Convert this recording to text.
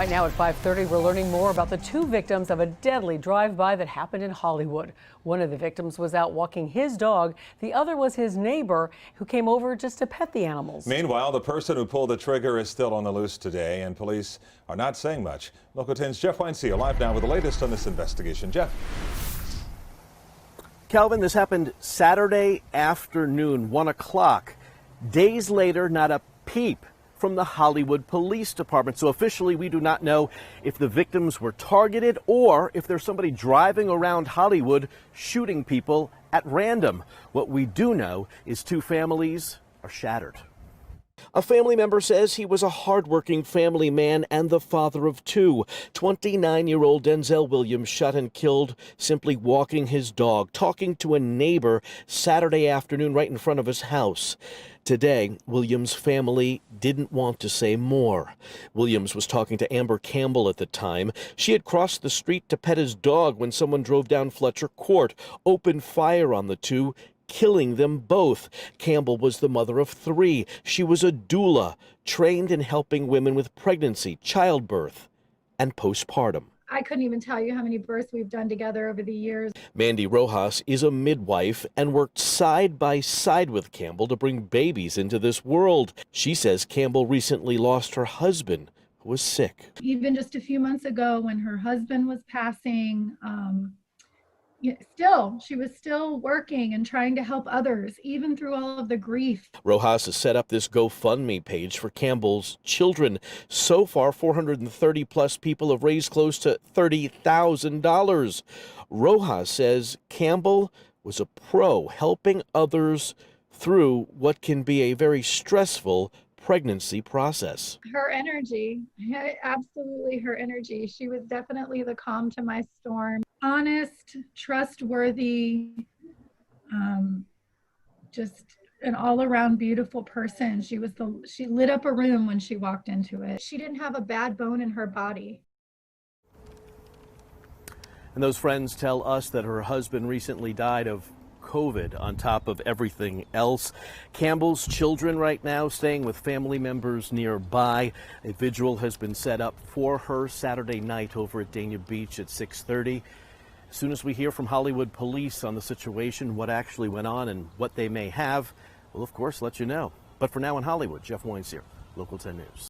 Right now at 5:30, we're learning more about the two victims of a deadly drive-by that happened in Hollywood. One of the victims was out walking his dog. The other was his neighbor who came over just to pet the animals. Meanwhile, the person who pulled the trigger is still on the loose today, and police are not saying much. Local 10's Jeff Weinstein live now with the latest on this investigation. Jeff. Calvin, this happened Saturday afternoon, 1 o'clock. Days later, not a peep from the Hollywood Police Department. So officially, we do not know if the victims were targeted or if there's somebody driving around Hollywood shooting people at random. What we do know is two families are shattered. A family member says he was a hardworking family man and the father of two. 29-year-old Denzel Williams shot and killed simply walking his dog, talking to a neighbor Saturday afternoon right in front of his house. Today, Williams' family didn't want to say more. Williams was talking to Amber Campbell at the time. She had crossed the street to pet his dog when someone drove down Fletcher Court, opened fire on the two, killing them both. Campbell was the mother of three. She was a doula, trained in helping women with pregnancy, childbirth, and postpartum. I couldn't even tell you how many births we've done together over the years. Mandy Rojas is a midwife and worked side by side with Campbell to bring babies into this world. She says Campbell recently lost her husband, who was sick. Even just a few months ago when her husband was passing, she was still working and trying to help others, even through all of the grief. Rojas has set up this GoFundMe page for Campbell's children. So far, 430 plus people have raised close to $30,000. Rojas says Campbell was a pro helping others through what can be a very stressful pregnancy process. Her energy, absolutely her energy. She was definitely the calm to my storm. Honest, trustworthy, just an all-around beautiful person. She lit up a room when she walked into it. She didn't have a bad bone in her body. And those friends tell us that her husband recently died of COVID on top of everything else. Campbell's children right now staying with family members nearby. A vigil has been set up for her Saturday night over at Dania Beach at 6:30. As soon as we hear from Hollywood police on the situation, what actually went on and what they may have, we'll of course let you know. But for now in Hollywood, Jeff Weinstein, Local 10 News.